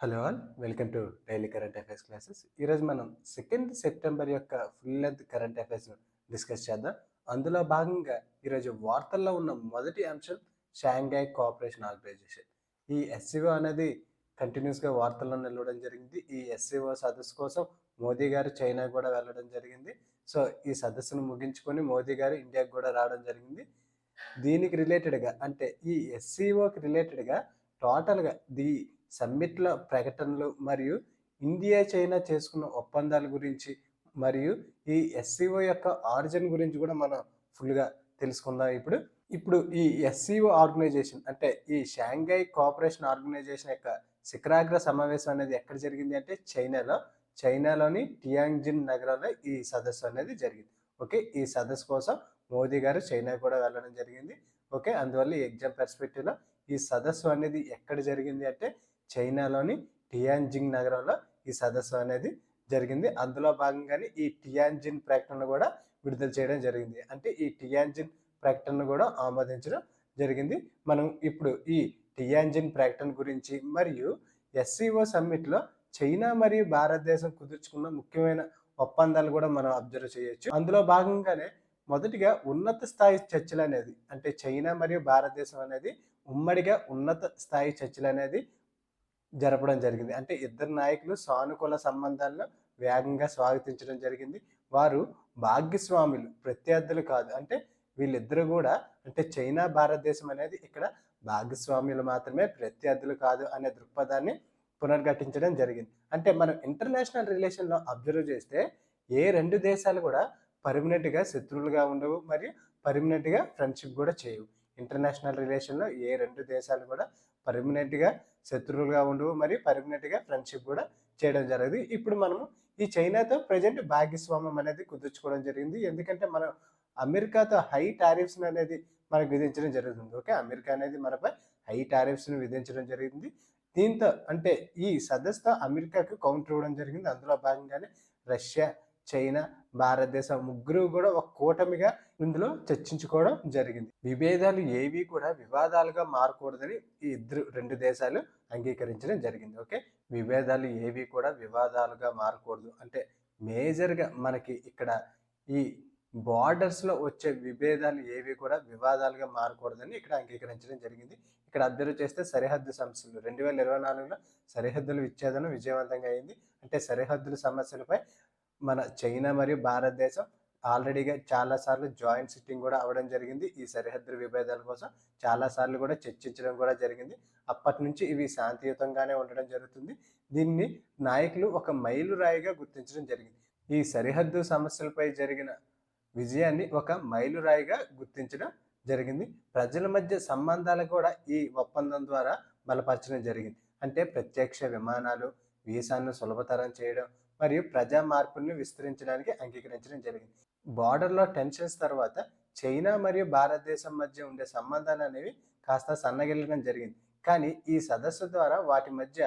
Hello all welcome to daily current affairs classes. ఈరోజు మనం 2 September యొక్క ఫుల్ లెంత్ కరెంట్ అఫైర్స్ను డిస్కస్ చేద్దాం. అందులో భాగంగా ఈరోజు వార్తల్లో ఉన్న మొదటి అంశం షాంఘై కోఆపరేషన్ ఆర్గనైజేషన్. ఈ ఎస్సీఓ అనేది కంటిన్యూస్గా వార్తల్లో నిలవడం జరిగింది. ఈ ఎస్సీఓ సదస్సు కోసం మోదీ గారు చైనా కూడా వెళ్ళడం జరిగింది. సో ఈ సదస్సును ముగించుకొని మోదీ గారు ఇండియాకి కూడా రావడం జరిగింది. దీనికి రిలేటెడ్గా అంటే ఈ ఎస్సీఓకి రిలేటెడ్గా టోటల్గా సమ్మిట్‌లో ప్రకటనలు మరియు ఇండియా, చైనా చేసుకున్న ఒప్పందాల గురించి మరియు ఈ ఎస్‌సీఓ యొక్క ఆరిజిన్ గురించి కూడా మనం ఫుల్‌గా తెలుసుకుందాం ఇప్పుడు. ఇప్పుడు ఈ ఎస్‌సీఓ ఆర్గనైజేషన్ అంటే ఈ షాంఘై కోఆపరేషన్ ఆర్గనైజేషన్ యొక్క శిఖరాగ్ర సమావేశం అనేది ఎక్కడ జరిగింది అంటే చైనాలోని టియాంజిన్ నగరంలో ఈ సదస్సు అనేది జరిగింది. ఓకే. ఈ సదస్సు కోసం మోదీ గారు చైనా కూడా వెళ్ళడం జరిగింది. ఓకే. అందువల్ల ఈ ఎగ్జామ్ పర్స్పెక్టివ్‌లో ఈ సదస్సు అనేది ఎక్కడ జరిగింది అంటే చైనాలోని టియాన్జింగ్ నగరంలో ఈ సదస్సు అనేది జరిగింది. అందులో భాగంగానే ఈ టియాన్జిన్ ప్రకటన కూడా విడుదల చేయడం జరిగింది. అంటే ఈ టియాన్జిన్ ప్రకటనను కూడా ఆమోదించడం జరిగింది. మనం ఇప్పుడు ఈ టియాన్జిన్ ప్రకటన గురించి మరియు ఎస్సీఓ సమ్మిట్లో చైనా మరియు భారతదేశం కుదుర్చుకున్న ముఖ్యమైన ఒప్పందాలు కూడా మనం అబ్జర్వ్ చేయొచ్చు. అందులో భాగంగానే మొదటిగా ఉన్నత స్థాయి చర్చలు అనేది అంటే చైనా మరియు భారతదేశం అనేది ఉమ్మడిగా ఉన్నత స్థాయి చర్చలు అనేది జరపడం జరిగింది. అంటే ఇద్దరు నాయకులు సానుకూల సంబంధాలను వేగంగా స్వాగతించడం జరిగింది. వారు భాగస్వాములు, ప్రత్యర్థులు కాదు. అంటే వీళ్ళిద్దరూ కూడా అంటే చైనా, భారతదేశం అనేది ఇక్కడ భాగస్వామ్యులు మాత్రమే, ప్రత్యర్థులు కాదు అనే దృక్పథాన్ని పునర్ఘటించడం జరిగింది. అంటే మనం ఇంటర్నేషనల్ రిలేషన్‌లో అబ్జర్వ్ చేస్తే ఏ 2 దేశాలు కూడా పర్మనెంట్‌గా శత్రువులుగా ఉండవు మరియు పర్మనెంట్‌గా ఫ్రెండ్‌షిప్ కూడా చేయవు. ఇంటర్నేషనల్ రిలేషన్‌లో ఏ 2 దేశాలు కూడా పర్మనెంట్‌గా శత్రువులుగా ఉండవు మరియు పర్మనెంట్‌గా ఫ్రెండ్‌షిప్ కూడా చేయడం జరగదు. ఇప్పుడు మనము ఈ చైనాతో ప్రెజెంట్ భాగస్వామ్యం అనేది కుదుర్చుకోవడం జరిగింది. ఎందుకంటే మనం అమెరికాతో హై టారిఫ్స్ అనేది మనకు విధించడం జరుగుతుంది. ఓకే. అమెరికా అనేది మనపై హై టారిఫ్స్‌ని విధించడం జరిగింది. దీంతో అంటే ఈ సదస్సుతో అమెరికాకు కౌంటర్ ఇవ్వడం జరిగింది. అందులో భాగంగానే రష్యా, చైనా, భారతదేశం ముగ్గురు కూడా ఒక కూటమిగా ఇందులో చర్చించుకోవడం జరిగింది. విభేదాలు ఏవి కూడా వివాదాలుగా మారకూడదని ఈ 2 దేశాలు అంగీకరించడం జరిగింది. ఓకే. విభేదాలు ఏవి కూడా వివాదాలుగా మారకూడదు అంటే మేజర్‌గా మనకి ఇక్కడ ఈ బార్డర్స్‌లో వచ్చే విభేదాలు ఏవి కూడా వివాదాలుగా మారకూడదని ఇక్కడ అంగీకరించడం జరిగింది. ఇక్కడ అబ్జర్వ్ చేస్తే సరిహద్దు సమస్యలు 2024లో సరిహద్దుల విచ్ఛేదనం విజయవంతంగా అయింది. అంటే సరిహద్దుల సమస్యలపై మన చైనా మరియు భారతదేశం ఆల్రెడీగా చాలా సార్లు జాయింట్ సిట్టింగ్ కూడా అవ్వడం జరిగింది. ఈ సరిహద్దుల విభేదాల కోసం చాలా సార్లు కూడా చర్చించడం కూడా జరిగింది. అప్పటి నుంచి ఇవి శాంతియుతంగానే ఉండడం జరుగుతుంది. దీన్ని నాయకులు ఒక మైలురాయిగా గుర్తించడం జరిగింది. ఈ సరిహద్దు సమస్యలపై జరిగిన విజయాన్ని ఒక మైలురాయిగా గుర్తించడం జరిగింది. ప్రజల మధ్య సంబంధాలు కూడా ఈ ఒప్పందం ద్వారా బలపరచడం జరిగింది. అంటే ప్రత్యక్ష విమానాలు, వీసాను సులభతరం చేయడం మరియు ప్రజా మార్పుల్ని విస్తరించడానికి అంగీకరించడం జరిగింది. బార్డర్‌లో టెన్షన్స్ తర్వాత చైనా మరియు భారతదేశం మధ్య ఉండే సంబంధాలు అనేవి కాస్త సన్నగిల్లడం జరిగింది. కానీ ఈ సదస్సు ద్వారా వాటి మధ్య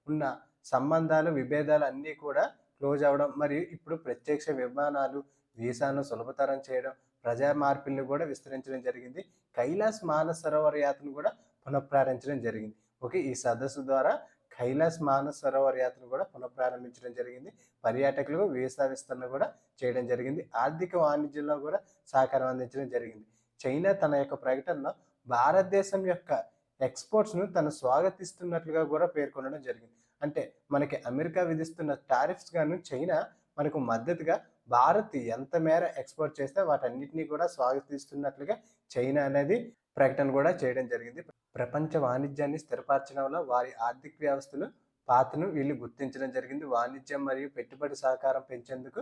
ఉన్న సంబంధాలు, విభేదాలు అన్నీ కూడా క్లోజ్ అవ్వడం మరియు ఇప్పుడు ప్రత్యక్ష విమానాలు, వీసాను సులభతరం చేయడం, ప్రజా మార్పిడిని కూడా విస్తరించడం జరిగింది. కైలాస్ మానస సరోవర్ యాత్రను కూడా పునఃప్రారంభించడం జరిగింది. ఓకే. ఈ సదస్సు ద్వారా కైలాస్ మానస సరోవర్ యాత్రను కూడా పునఃప్రారంభించడం జరిగింది. పర్యాటకులకు వీసా విస్తరణ కూడా చేయడం జరిగింది. ఆర్థిక వాణిజ్యంలో కూడా సహకారం అందించడం జరిగింది. చైనా తన యొక్క ప్రకటనలో భారతదేశం యొక్క ఎక్స్‌పోర్ట్స్‌ను తను స్వాగతిస్తున్నట్లుగా కూడా పేర్కొనడం జరిగింది. అంటే మనకి అమెరికా విధిస్తున్న టారిఫ్స్ గాను చైనా మనకు మద్దతుగా భారత్ ఎంత మేర ఎక్స్‌పోర్ట్ చేస్తే వాటన్నిటిని కూడా స్వాగతిస్తున్నట్లుగా చైనా అనేది ప్రకటన కూడా చేయడం జరిగింది. ప్రపంచ వాణిజ్యాన్ని స్థిరపరచడంలో వారి ఆర్థిక వ్యవస్థలు పాత్రను వీళ్ళు గుర్తించడం జరిగింది. వాణిజ్యం మరియు పెట్టుబడి సహకారం పెంచేందుకు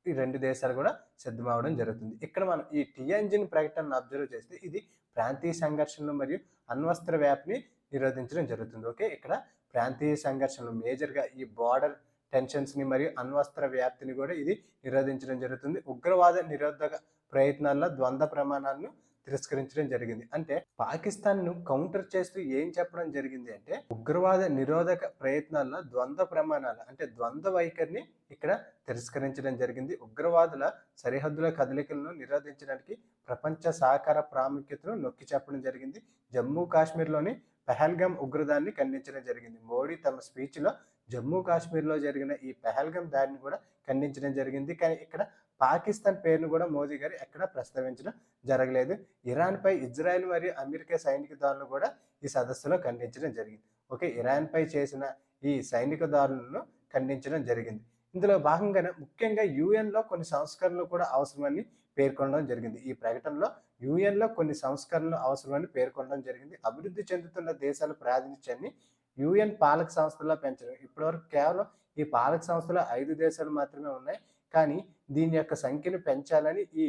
ఈ 2 దేశాలు కూడా సిద్ధమవ్వడం జరుగుతుంది. ఇక్కడ మనం ఈ టియాంజిన్ ప్రకటనను అబ్జర్వ్ చేస్తే ఇది ప్రాంతీయ సంఘర్షణలు మరియు అణ్వస్త్ర వ్యాప్తిని నిరోధించడం జరుగుతుంది. ఓకే. ఇక్కడ ప్రాంతీయ సంఘర్షణలు మేజర్‌గా ఈ బార్డర్ టెన్షన్స్‌ని మరియు అణ్వస్త్ర వ్యాప్తిని కూడా ఇది నిరోధించడం జరుగుతుంది. ఉగ్రవాద నిరోధక ప్రయత్నాల్లో ద్వంద్వ ప్రమాణాలను తిరస్కరించడం జరిగింది. అంటే పాకిస్తాన్‌ను కౌంటర్ చేస్తూ ఏం చెప్పడం జరిగింది అంటే ఉగ్రవాద నిరోధక ప్రయత్నాల్లో ద్వంద్వ ప్రమాణాలు అంటే ద్వంద్వ వైఖరిని ఇక్కడ తిరస్కరించడం జరిగింది. ఉగ్రవాదుల సరిహద్దుల కదలికలను నిరోధించడానికి ప్రపంచ సహకార ప్రాముఖ్యతను నొక్కి చెప్పడం జరిగింది. జమ్మూ కాశ్మీర్‌లోని పెహల్గామ్ ఉగ్రదాడిని ఖండించడం జరిగింది. మోడీ తమ స్పీచ్‌లో జమ్మూ కాశ్మీర్‌లో జరిగిన ఈ పెహల్గామ్ దాడిని కూడా ఖండించడం జరిగింది. కానీ ఇక్కడ పాకిస్తాన్ పేరును కూడా మోదీ గారు ఎక్కడా ప్రస్తావించడం జరగలేదు. ఇరాన్‌పై ఇజ్రాయెల్ మరియు అమెరికా సైనిక దాడులను కూడా ఈ సదస్సులో ఖండించడం జరిగింది. ఓకే. ఇరాన్‌పై చేసిన ఈ సైనిక దాడులను ఖండించడం జరిగింది. ఇందులో భాగంగానే ముఖ్యంగా యూఎన్‌లో కొన్ని సంస్కరణలు కూడా అవసరమని పేర్కొనడం జరిగింది. ఈ ప్రకటనలో యూఎన్‌లో కొన్ని సంస్కరణలు అవసరమని పేర్కొనడం జరిగింది. అభివృద్ధి చెందుతున్న దేశాల ప్రాతినిధ్యాన్ని యూఎన్ పాలక సంస్థల్లో పెంచడం. ఇప్పటివరకు కేవలం ఈ పాలక సంస్థలో 5 దేశాలు మాత్రమే ఉన్నాయి. కానీ దీని యొక్క సంఖ్యను పెంచాలని ఈ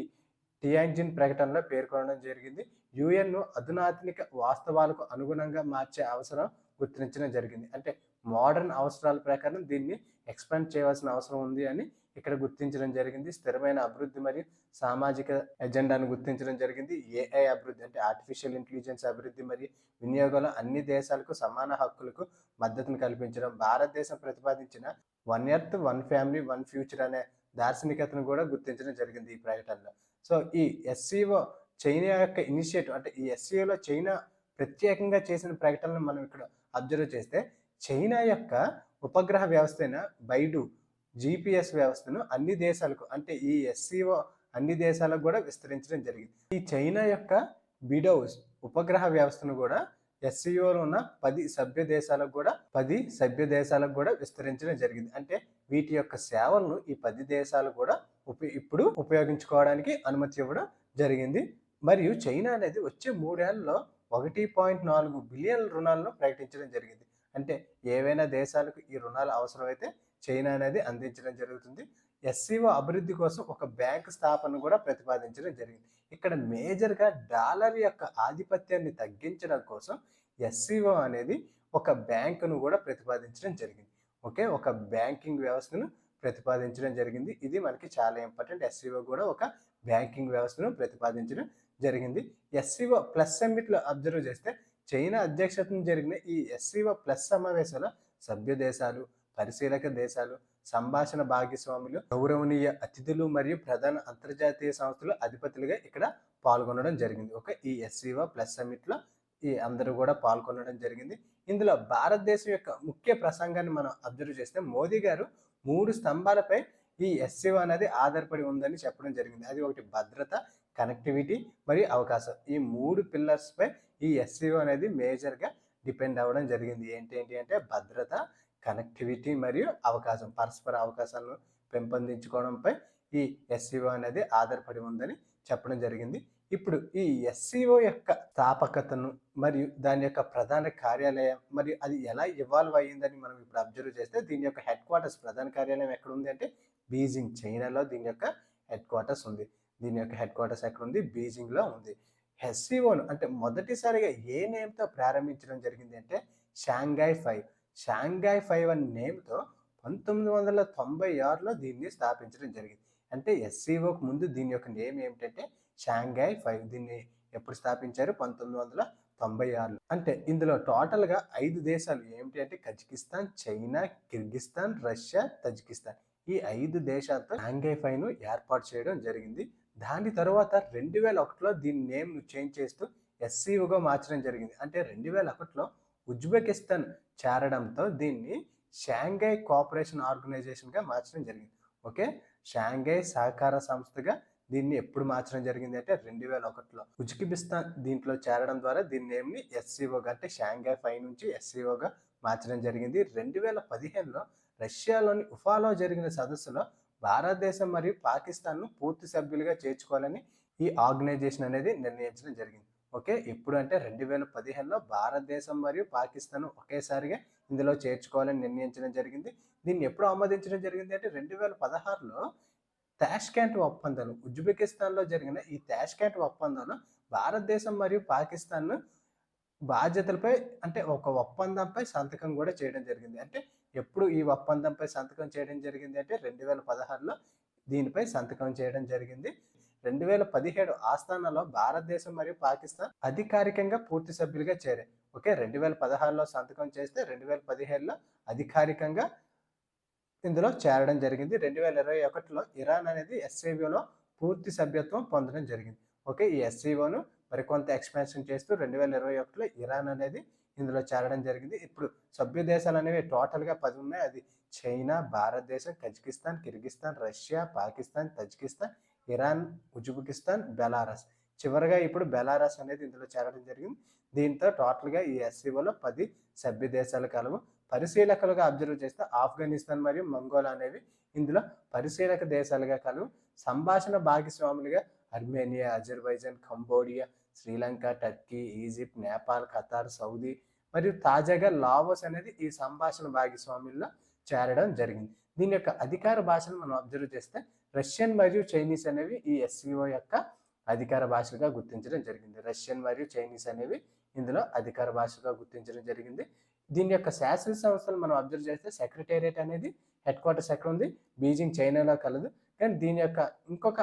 టియాంజిన్ ప్రకటనలో పేర్కొనడం జరిగింది. యూఎన్‌ను అధునాతనిక వాస్తవాలకు అనుగుణంగా మార్చే అవసరం గుర్తించడం జరిగింది. అంటే మోడర్న్ అవసరాల ప్రకారం దీన్ని ఎక్స్‌పాండ్ చేయవలసిన అవసరం ఉంది అని ఇక్కడ గుర్తించడం జరిగింది. స్థిరమైన అభివృద్ధి మరియు సామాజిక ఎజెండాను గుర్తించడం జరిగింది. ఏఐ అభివృద్ధి అంటే ఆర్టిఫిషియల్ ఇంటెలిజెన్స్ అభివృద్ధి మరియు వినియోగంలో అన్ని దేశాలకు సమాన హక్కులకు మద్దతును కల్పించడం. భారతదేశం ప్రతిపాదించిన one earth, one family, one future అనే దార్శనికతను కూడా గుర్తించడం జరిగింది ఈ ప్రకటనలో. సో ఈ ఎస్సీఓ చైనా యొక్క ఇనిషియేటివ్ అంటే ఈ ఎస్సీఓలో చైనా ప్రత్యేకంగా చేసిన ప్రకటనను మనం ఇక్కడ అబ్జర్వ్ చేస్తే చైనా యొక్క ఉపగ్రహ వ్యవస్థ అయిన బైడు జీపీఎస్ వ్యవస్థను అన్ని దేశాలకు అంటే ఈ ఎస్సీఓ అన్ని దేశాలకు కూడా విస్తరించడం జరిగింది. ఈ చైనా యొక్క బిడోస్ ఉపగ్రహ వ్యవస్థను కూడా ఎస్సీఓలో ఉన్న 10 సభ్య దేశాలకు కూడా విస్తరించడం జరిగింది. అంటే వీటి యొక్క సేవలను ఈ 10 దేశాలు కూడా ఇప్పుడు ఉపయోగించుకోవడానికి అనుమతి ఇవ్వడం జరిగింది. మరియు చైనా అనేది వచ్చే 3 ఏళ్లలో 1.4 బిలియన్ రుణాలను ప్రకటించడం జరిగింది. అంటే ఏవైనా దేశాలకు ఈ రుణాలు అవసరమైతే చైనా అనేది అందించడం జరుగుతుంది. ఎస్సీఓ అభివృద్ధి కోసం ఒక బ్యాంక్ స్థాపన కూడా ప్రతిపాదించడం జరిగింది. ఇక్కడ మేజర్గా డాలర్ యొక్క ఆధిపత్యాన్ని తగ్గించడం కోసం ఎస్సీఓ అనేది ఒక బ్యాంకును కూడా ప్రతిపాదించడం జరిగింది. ఓకే. ఒక బ్యాంకింగ్ వ్యవస్థను ప్రతిపాదించడం జరిగింది. ఇది మనకి చాలా ఇంపార్టెంట్. ఎస్సీఓ కూడా ఒక బ్యాంకింగ్ వ్యవస్థను ప్రతిపాదించడం జరిగింది. ఎస్సీఓ ప్లస్ సమ్మిట్లో అబ్జర్వ్ చేస్తే చైనా అధ్యక్షతన జరిగిన ఈ ఎస్సీఓ ప్లస్ సమావేశంలో సభ్య దేశాలు, పరిశీలక దేశాలు, సంభాషణ భాగస్వాములు, గౌరవనీయ అతిథులు మరియు ప్రధాన అంతర్జాతీయ సంస్థలు అధిపతులుగా ఇక్కడ పాల్గొనడం జరిగింది. ఓకే. ఈ ఎస్సీఓ ప్లస్ సమ్మిట్లో ఈ అందరూ కూడా పాల్గొనడం జరిగింది. ఇందులో భారతదేశం యొక్క ముఖ్య ప్రసంగాన్ని మనం అబ్జర్వ్ చేస్తే మోదీ గారు 3 స్తంభాలపై ఈ ఎస్సీఓ అనేది ఆధారపడి ఉందని చెప్పడం జరిగింది. అది ఒకటి భద్రత, కనెక్టివిటీ మరియు అవకాశం. ఈ 3 పిల్లర్స్పై ఈ ఎస్సీఓ అనేది మేజర్గా డిపెండ్ అవ్వడం జరిగింది. ఏంటి అంటే భద్రత, కనెక్టివిటీ మరియు అవకాశం, పరస్పర అవకాశాలను పెంపొందించుకోవడంపై ఈ ఎస్సీఓ అనేది ఆధారపడి ఉందని చెప్పడం జరిగింది. ఇప్పుడు ఈ ఎస్సీఓ యొక్క స్థాపకతను మరియు దాని యొక్క ప్రధాన కార్యాలయం మరియు అది ఎలా ఇవాల్వ్ అయ్యిందని మనం ఇప్పుడు అబ్జర్వ్ చేస్తే దీని యొక్క హెడ్ క్వార్టర్స్ ప్రధాన కార్యాలయం ఎక్కడ ఉంది అంటే బీజింగ్, చైనాలో దీని యొక్క హెడ్ క్వార్టర్స్ ఉంది. దీని యొక్క హెడ్ క్వార్టర్స్ ఎక్కడ ఉంది? బీజింగ్లో ఉంది. ఎస్సీఓను అంటే మొదటిసారిగా ఏ నేమ్తో ప్రారంభించడం జరిగింది అంటే షాంఘై 5 అనే నేమ్తో 1996లో దీన్ని స్థాపించడం జరిగింది. అంటే ఎస్సీఓకు ముందు దీని యొక్క నేమ్ ఏమిటంటే షాంఘై 5. దీన్ని ఎప్పుడు స్థాపించారు? 1996లో. అంటే ఇందులో టోటల్గా 5 దేశాలు ఏమిటి అంటే Kazakhstan, China, Kyrgyzstan, Russia, Tajikistan. ఈ 5 దేశాలతో షాంఘై 5ను ఏర్పాటు చేయడం జరిగింది. దాని తర్వాత 2001లో దీని నేమ్ను చేంజ్ చేస్తూ ఎస్సీఓగా మార్చడం జరిగింది. అంటే 2001లో ఉజ్బెకిస్తాన్ చేరడంతో దీన్ని షాంఘై కోఆపరేషన్ ఆర్గనైజేషన్గా మార్చడం జరిగింది. ఓకే. షాంఘై సహకార సంస్థగా దీన్ని ఎప్పుడు మార్చడం జరిగింది అంటే 2001లో. ఉజ్బెకిస్తాన్ దీంట్లో చేరడం ద్వారా దీని నేమ్ని ఎస్సీఓగా అంటే షాంఘై 5 నుంచి ఎస్సీఓగా మార్చడం జరిగింది. 2015లో రష్యాలోని ఉఫాలో జరిగిన సదస్సులో భారతదేశం మరియు పాకిస్తాన్ను పూర్తి సభ్యులుగా చేర్చుకోవాలని ఈ ఆర్గనైజేషన్ అనేది నిర్ణయించడం జరిగింది. ఓకే. ఎప్పుడు అంటే 2015లో భారతదేశం మరియు పాకిస్తాన్ ఒకేసారిగా ఇందులో చేర్చుకోవాలని నిర్ణయించడం జరిగింది. దీన్ని ఎప్పుడు ఆమోదించడం జరిగింది అంటే 2016లో తాష్కెంట్ ఒప్పందం, ఉజ్బెకిస్తాన్లో జరిగిన ఈ తాష్కెంట్ ఒప్పందంలో భారతదేశం మరియు పాకిస్తాన్ బాధ్యతలపై అంటే ఒక ఒప్పందంపై సంతకం కూడా చేయడం జరిగింది. అంటే ఎప్పుడు ఈ ఒప్పందంపై సంతకం చేయడం జరిగింది అంటే 2016లో దీనిపై సంతకం చేయడం జరిగింది. 2017 ఆస్థానాలో భారతదేశం మరియు పాకిస్తాన్ అధికారికంగా పూర్తి సభ్యులుగా చేరాయి. ఓకే. 2016లో సంతకం చేస్తే 2017లో అధికారికంగా ఇందులో చేరడం జరిగింది. 2021లో ఇరాన్ అనేది ఎస్సీఓలో పూర్తి సభ్యత్వం పొందడం జరిగింది. ఓకే. ఈ ఎస్సీఓను మరికొంత ఎక్స్పాన్షన్ చేస్తూ 2021లో ఇరాన్ అనేది ఇందులో చేరడం జరిగింది. ఇప్పుడు సభ్య దేశాలు అనేవి టోటల్గా 10 ఉన్నాయి. అది చైనా, భారతదేశం, Kazakhstan, Kyrgyzstan, Russia, Pakistan, Tajikistan, Iran, Uzbekistan, Belarus. చివరగా ఇప్పుడు బెలారస్ అనేది ఇందులో చేరడం జరిగింది. దీంతో టోటల్గా ఈ ఎస్సీఓలో 10 సభ్య దేశాలు కలవు. పరిశీలకులుగా అబ్జర్వ్ చేస్తే ఆఫ్ఘనిస్తాన్ మరియు మంగోలా అనేవి ఇందులో పరిశీలక దేశాలుగా కలవు. సంభాషణ భాగస్వాములుగా Armenia, Azerbaijan, Cambodia, Sri Lanka, Turkey, Egypt, Nepal, Qatar, Saudi మరియు తాజాగా లావోస్ అనేది ఈ సంభాషణ భాగస్వాముల్లో చేరడం జరిగింది. దీని యొక్క అధికార భాషను మనం అబ్జర్వ్ చేస్తే రష్యన్ మరియు చైనీస్ అనేవి ఈ ఎస్సీఓ యొక్క అధికార భాషలుగా గుర్తించడం జరిగింది. రష్యన్ మరియు చైనీస్ అనేవి ఇందులో అధికార భాషగా గుర్తించడం జరిగింది. దీని యొక్క శాస్త్ర సంస్థలు మనం అబ్జర్వ్ చేస్తే సెక్రటేరియట్ అనేది హెడ్ క్వార్టర్స్ ఎక్కడ ఉంది, బీజింగ్ చైనాలో కలదు. కానీ దీని యొక్క ఇంకొక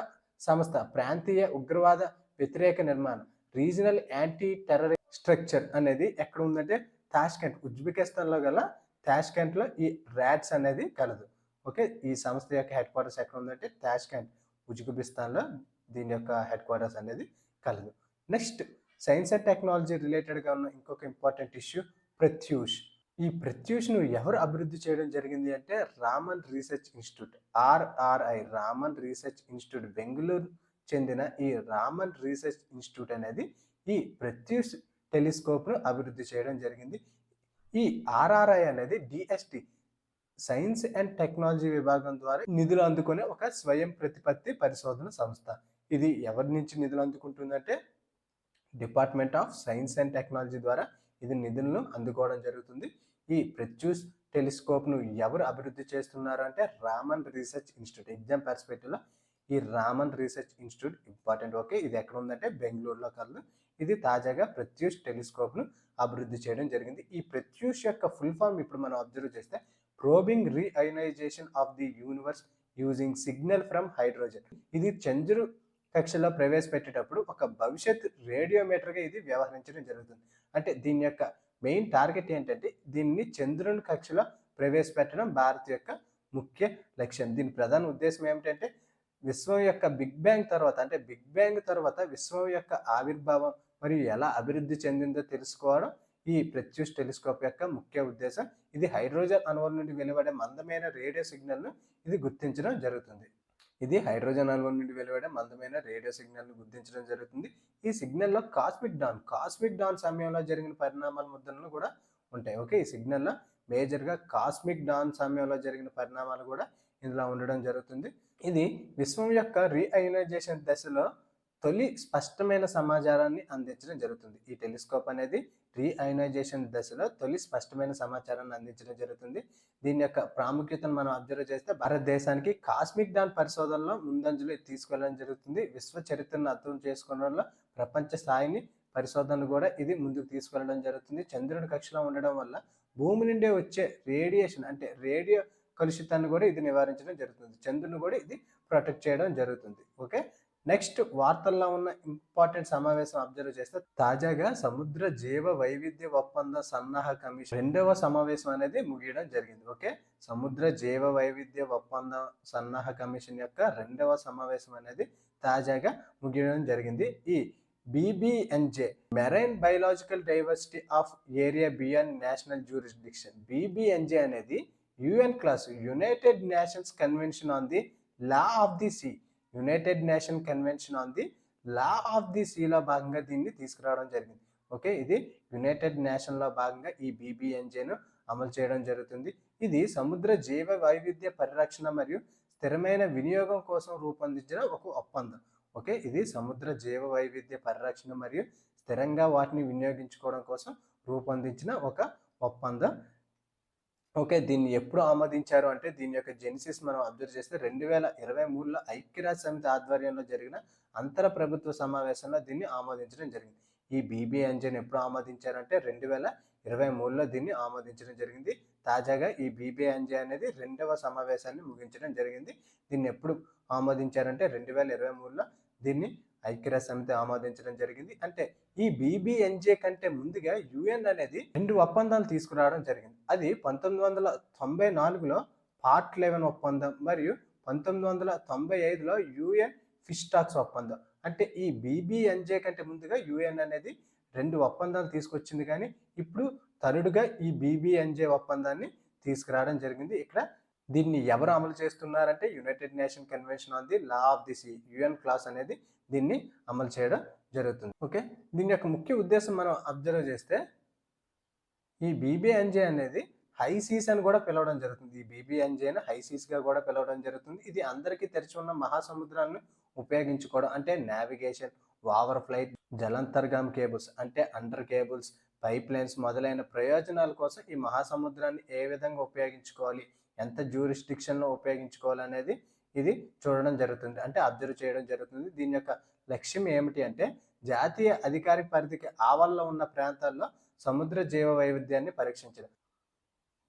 సంస్థ ప్రాంతీయ ఉగ్రవాద వ్యతిరేక నిర్మాణం రీజనల్ యాంటీ టెర్రర్ స్ట్రక్చర్ అనేది ఎక్కడ ఉందంటే తాష్కెంట్, ఉజ్బెకిస్తాన్లో గల తాష్కెంట్లో ఈ ర్యాట్స్ అనేది కలదు. ఓకే, ఈ సంస్థ యొక్క హెడ్ క్వార్టర్స్ ఎక్కడ ఉందంటే తాష్కెంట్, ఉజ్బెకిస్తాన్లో దీని యొక్క హెడ్ క్వార్టర్స్ అనేది కలదు. నెక్స్ట్ సైన్స్ అండ్ టెక్నాలజీ రిలేటెడ్గా ఉన్న ఇంకొక ఇంపార్టెంట్ ఇష్యూ ప్రత్యూష్. ఈ ప్రత్యూష్ను ఎవరు అభివృద్ధి చేయడం జరిగింది అంటే Raman research institute, RRI, Raman research institute, Bengaluru చెందిన ఈ రామన్ రీసెర్చ్ ఇన్స్టిట్యూట్ అనేది ఈ ప్రత్యూష్ టెలిస్కోప్ను అభివృద్ధి చేయడం జరిగింది. ఈ ఆర్ఆర్ఐ అనేది డిఎస్టి సైన్స్ అండ్ టెక్నాలజీ విభాగం ద్వారా నిధులు అందుకునే ఒక స్వయం ప్రతిపత్తి పరిశోధన సంస్థ. ఇది ఎవరి నుంచి నిధులు అందుకుంటుందంటే department of science and technology ద్వారా ఇది నిధులను అందుకోవడం జరుగుతుంది. ఈ ప్రత్యూష్ టెలిస్కోప్ను ఎవరు అభివృద్ధి చేస్తున్నారు అంటే రామన్ రీసెర్చ్ ఇన్స్టిట్యూట్. ఎగ్జామ్ పర్స్పెక్టివ్లో ఈ Raman research institute important. Okay, ఇది ఎక్కడ ఉందంటే బెంగళూరులో కలదు. ఇది తాజాగా ప్రత్యూష్ టెలిస్కోప్ను అభివృద్ధి చేయడం జరిగింది. ఈ ప్రత్యూష్ యొక్క ఫుల్ ఫామ్ ఇప్పుడు మనం అబ్జర్వ్ చేస్తే probing reionization of the universe using signal from hydrogen. ఇది చంద్రు కక్షలో ప్రవేశపెట్టేటప్పుడు ఒక భవిష్యత్ రేడియోమీటర్గా ఇది వ్యవహరించడం జరుగుతుంది. అంటే దీని యొక్క మెయిన్ టార్గెట్ ఏంటంటే దీన్ని చంద్రుని కక్షలో ప్రవేశపెట్టడం భారత్ యొక్క ముఖ్య లక్ష్యం. దీని ప్రధాన ఉద్దేశం ఏమిటంటే విశ్వం యొక్క బిగ్ బ్యాంగ్ తర్వాత విశ్వం యొక్క ఆవిర్భావం మరియు ఎలా అభివృద్ధి చెందిందో తెలుసుకోవడం ఈ ప్రత్యూష్ టెలిస్కోప్ యొక్క ముఖ్య ఉద్దేశం. ఇది హైడ్రోజన్ అణువుల నుండి వెలువడే మందమైన రేడియో సిగ్నల్ను ఇది గుర్తించడం జరుగుతుంది. గుర్తించడం జరుగుతుంది. ఈ సిగ్నల్లో కాస్మిక్ డాన్ సమయంలో జరిగిన పరిణామాల ముద్రలు కూడా ఉంటాయి. ఓకే, ఈ సిగ్నల్లో మేజర్గా కాస్మిక్ డాన్ సమయంలో జరిగిన పరిణామాలు కూడా ఇందులో ఉండడం జరుగుతుంది. ఇది విశ్వం యొక్క రీఅయనైజేషన్ దశలో తొలి స్పష్టమైన సమాచారాన్ని అందించడం జరుగుతుంది. ఈ టెలిస్కోప్ అనేది రీఅయనైజేషన్ దశలో తొలి స్పష్టమైన సమాచారాన్ని అందించడం జరుగుతుంది. దీని యొక్క ప్రాముఖ్యతను మనం అబ్జర్వ్ చేస్తే భారతదేశానికి కాస్మిక్ డాన్ పరిశోధనలో ముందంజలు తీసుకెళ్లడం జరుగుతుంది. విశ్వ చరిత్రను అర్థం చేసుకోవడంలో ప్రపంచ స్థాయిని పరిశోధనలు కూడా ఇది ముందుకు తీసుకెళ్లడం జరుగుతుంది. చంద్రుడి కక్షలో ఉండడం వల్ల భూమి నుండే వచ్చే రేడియేషన్ అంటే రేడియో కలుషితాన్ని కూడా ఇది నివారించడం జరుగుతుంది. చంద్రుని కూడా ఇది ప్రొటెక్ట్ చేయడం జరుగుతుంది. ఓకే, నెక్స్ట్ వార్తల్లో ఉన్న ఇంపార్టెంట్ సమావేశం అబ్జర్వ్ చేస్తే తాజాగా సముద్ర జీవ వైవిధ్య ఒప్పంద సన్నాహ కమిషన్ 2వ సమావేశం అనేది ముగియడం జరిగింది. ఓకే, సముద్ర జీవ వైవిధ్య ఒప్పంద సన్నాహ కమిషన్ యొక్క 2వ సమావేశం అనేది తాజాగా ముగియడం జరిగింది. ఈ BBNJ marine biological diversity of area beyond national jurisdiction. BBNJ అనేది UN class United nations convention on the law of the sea లో భాగంగా దీన్ని తీసుకురావడం జరిగింది. ఓకే, ఇది యునైటెడ్ నేషన్లో భాగంగా ఈ BBNJను అమలు చేయడం జరుగుతుంది. ఇది సముద్ర జీవ వైవిధ్య పరిరక్షణ మరియు స్థిరమైన వినియోగం కోసం రూపొందించిన ఒక ఒప్పందం. ఓకే, ఇది సముద్ర జీవ వైవిధ్య పరిరక్షణ మరియు స్థిరంగా వాటిని వినియోగించుకోవడం కోసం రూపొందించిన ఒక ఒప్పందం. ఓకే, దీన్ని ఎప్పుడు ఆమోదించారు అంటే దీని యొక్క జెనిసిస్ మనం అబ్జర్వ్ చేస్తే 2023లో ఐక్యరాజ్య సమితి ఆధ్వర్యంలో జరిగిన అంతర ప్రభుత్వ సమావేశంలో దీన్ని ఆమోదించడం జరిగింది. ఈ BBNJను ఎప్పుడు ఆమోదించారంటే 2023లో దీన్ని ఆమోదించడం జరిగింది. తాజాగా ఈ BBNJ అనేది 2వ సమావేశాన్ని ముగించడం జరిగింది. దీన్ని ఎప్పుడు ఆమోదించారంటే 2023లో దీన్ని ఐక్యరాజ్య సమితి ఆమోదించడం జరిగింది. అంటే ఈ BBNJ కంటే ముందుగా UN అనేది 2 ఒప్పందాలు తీసుకురావడం జరిగింది. అది 1994లో పార్ట్ 11 ఒప్పందం మరియు 1995లో UN ఫిష్ స్టాక్స్ ఒప్పందం. అంటే ఈ BBNJ కంటే ముందుగా UN అనేది 2 ఒప్పందాలు తీసుకొచ్చింది కానీ ఇప్పుడు తరుడుగా ఈ బీబీఎన్జే ఒప్పందాన్ని తీసుకురావడం జరిగింది. ఇక్కడ దీన్ని ఎవరు అమలు చేస్తున్నారంటే United nation convention on the law of the sea, UN class అనేది దీన్ని అమలు చేయడం జరుగుతుంది. ఓకే, దీని యొక్క ముఖ్య ఉద్దేశం మనం అబ్జర్వ్ చేస్తే ఈ బీబీఎన్జే అనేది హై సీస్ అని కూడా పిలవడం జరుగుతుంది. ఈ బీబీఎన్జేని హై సీస్గా కూడా పిలవడం జరుగుతుంది. ఇది అందరికీ తెరిచి ఉన్న మహాసముద్రాలను ఉపయోగించుకోవడం అంటే నావిగేషన్, ఓవర్ ఫ్లైట్, జలాంతర్గామి కేబుల్స్ అంటే అండర్ కేబుల్స్, పైప్ లైన్స్ మొదలైన ప్రయోజనాల కోసం ఈ మహాసముద్రాన్ని ఏ విధంగా ఉపయోగించుకోవాలి, ఎంత జ్యూరిస్డిక్షన్లో ఉపయోగించుకోవాలి అనేది ఇది చూడడం జరుగుతుంది, అంటే అబ్జర్వ్ చేయడం జరుగుతుంది. దీని యొక్క లక్ష్యం ఏమిటి అంటే జాతీయ అధికారిక పరిధికి ఆవల్లో ఉన్న ప్రాంతాల్లో సముద్ర జీవ వైవిధ్యాన్ని పరీక్షించడం.